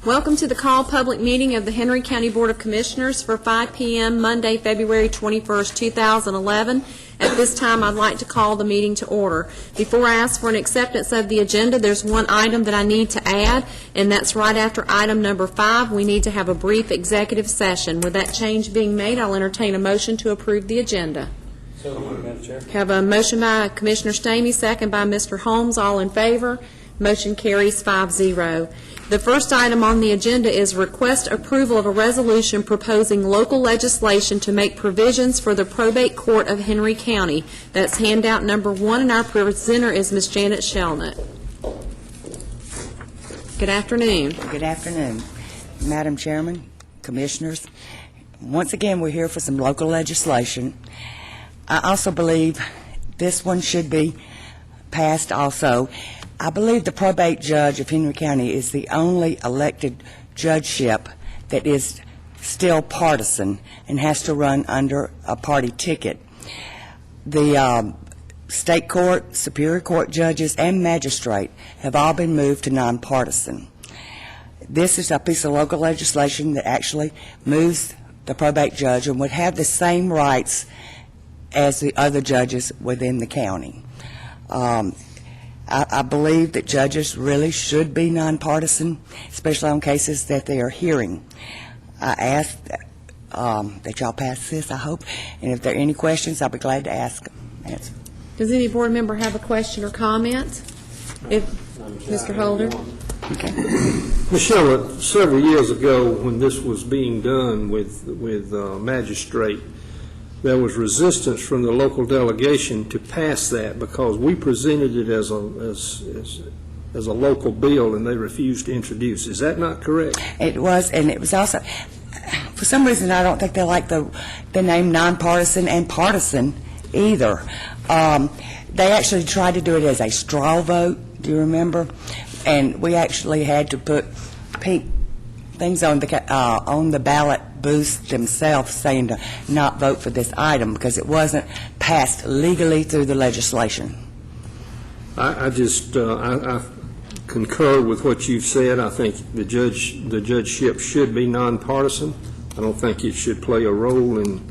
Welcome to the call public meeting of the Henry County Board of Commissioners for 5 p.m. Monday, February 21st, 2011. At this time, I'd like to call the meeting to order. Before I ask for an acceptance of the agenda, there's one item that I need to add, and that's right after item number 5. We need to have a brief executive session. With that change being made, I'll entertain a motion to approve the agenda. So moved, Madam Chair. Have a motion by Commissioner Stamey, second by Mr. Holmes. All in favor? Motion carries 5-0. The first item on the agenda is request approval of a resolution proposing local legislation to make provisions for the probate court of Henry County. That's handout number 1, and our presenter is Ms. Janet Shelnut. Good afternoon. Good afternoon, Madam Chairman, Commissioners. Once again, we're here for some local legislation. I also believe this one should be passed also. I believe the probate judge of Henry County is the only elected judgeship that is still partisan and has to run under a party ticket. The state court, superior court judges, and magistrate have all been moved to nonpartisan. This is a piece of local legislation that actually moves the probate judge and would have the same rights as the other judges within the county. I believe that judges really should be nonpartisan, especially on cases that they are hearing. I ask that y'all pass this, I hope, and if there are any questions, I'll be glad to answer. Does any board member have a question or comment? Mr. Holder? Okay. Michelle, several years ago when this was being done with magistrate, there was resistance from the local delegation to pass that because we presented it as a local bill and they refused to introduce. Is that not correct? It was, and it was also, for some reason, I don't think they like the name nonpartisan and partisan either. They actually tried to do it as a straw vote, do you remember? And we actually had to put pink things on the ballot booths themselves saying to not vote for this item because it wasn't passed legally through the legislation. I concur with what you've said. I think the judgeship should be nonpartisan. I don't think it should play a role in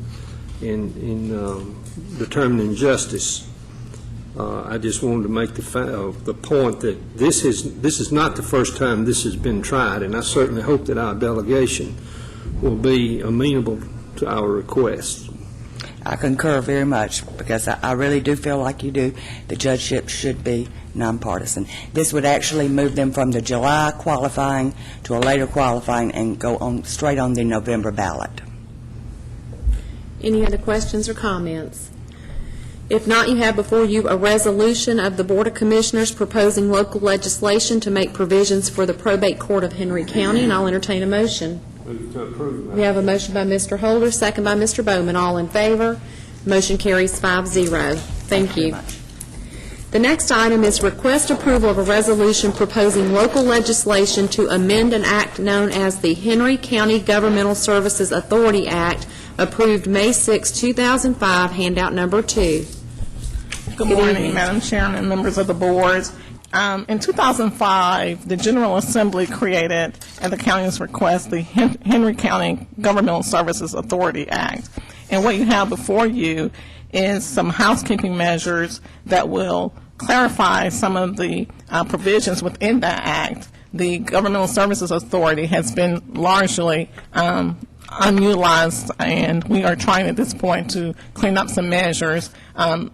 determining justice. I just wanted to make the point that this is not the first time this has been tried, and I certainly hope that our delegation will be amenable to our request. I concur very much because I really do feel like you do. The judgeship should be nonpartisan. This would actually move them from the July qualifying to a later qualifying and go on straight on the November ballot. Any other questions or comments? If not, you have before you a resolution of the Board of Commissioners proposing local legislation to make provisions for the probate court of Henry County, and I'll entertain a motion. Move to approve. We have a motion by Mr. Holder, second by Mr. Bowman. All in favor? Motion carries 5-0. Thank you. The next item is request approval of a resolution proposing local legislation to amend an act known as the Henry County Governmental Services Authority Act, approved May 6, 2005, handout number 2. Good morning, Madam Chairman and members of the board. In 2005, the General Assembly created, at the county's request, the Henry County Governmental Services Authority Act. And what you have before you is some housekeeping measures that will clarify some of the provisions within that act. The Governmental Services Authority has been largely unutilized, and we are trying at this point to clean up some measures,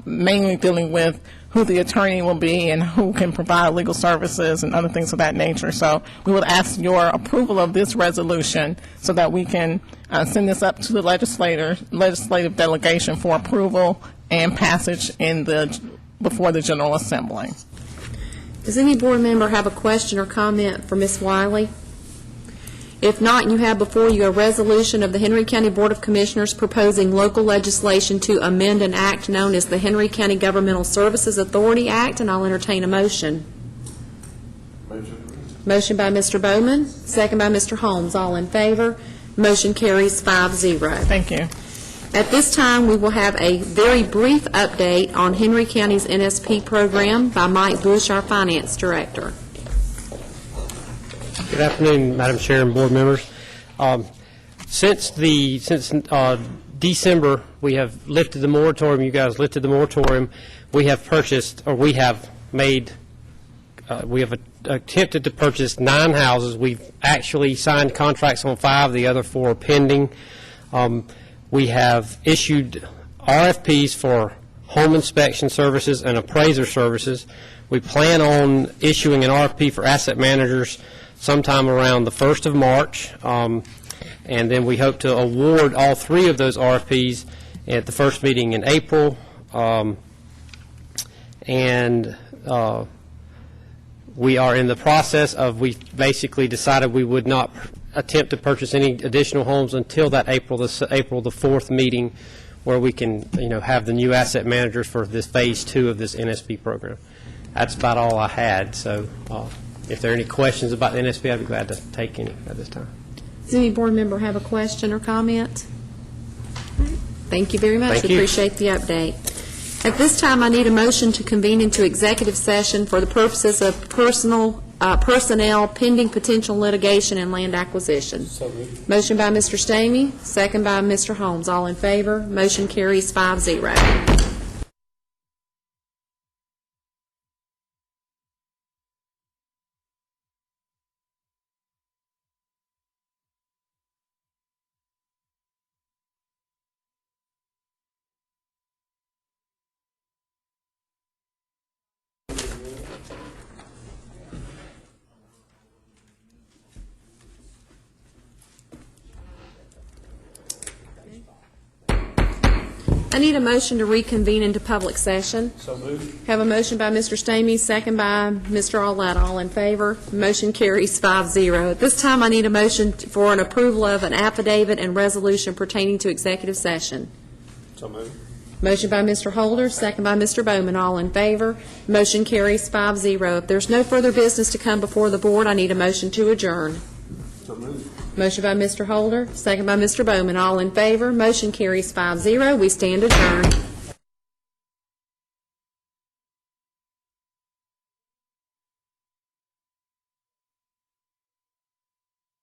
mainly dealing with who the attorney will be and who can provide legal services and other things of that nature. So we would ask your approval of this resolution so that we can send this up to the legislative delegation for approval and passage before the General Assembly. Does any board member have a question or comment for Ms. Wiley? If not, you have before you a resolution of the Henry County Board of Commissioners proposing local legislation to amend an act known as the Henry County Governmental Services Authority Act, and I'll entertain a motion. Motion by Mr. Bowman, second by Mr. Holmes. All in favor? Motion carries 5-0. Thank you. At this time, we will have a very brief update on Henry County's NSP program by Mike Bush, our Finance Director. Good afternoon, Madam Chair and board members. Since December, we have lifted the moratorium. You guys lifted the moratorium. We have purchased, or we have made, we have attempted to purchase 9 houses. We've actually signed contracts on 5. The other 4 are pending. We have issued RFPs for home inspection services and appraiser services. We plan on issuing an RFP for asset managers sometime around the 1st of March, and then we hope to award all 3 of those RFPs at the first meeting in April, and we are in the process of, we basically decided we would not attempt to purchase any additional homes until that April the 4th meeting, where we can, have the new asset managers for this phase 2 of this NSP program. That's about all I had. So if there are any questions about the NSP, I'd be glad to take any at this time. Does any board member have a question or comment? Thank you very much. Thank We you. appreciate the update. At this time, I need a motion to convene into executive session for the purposes of personnel pending potential litigation and land acquisition. Motion by Mr. Stamey, second by Mr. Holmes. All in favor? Motion carries 5-0. I need a motion to reconvene into public session. So moved. Have a motion by Mr. Stamey, second by Mr. Arletta. All in favor? Motion carries 5-0. At this time, I need a motion for an approval of an affidavit and resolution pertaining to executive session. So moved. Motion by Mr. Holder, second by Mr. Bowman. All in favor? Motion carries 5-0. If there's no further business to come before the board, I need a motion to adjourn. So moved. Motion by Mr. Holder, second by Mr. Bowman. All in favor? Motion carries 5-0. We stand adjourned.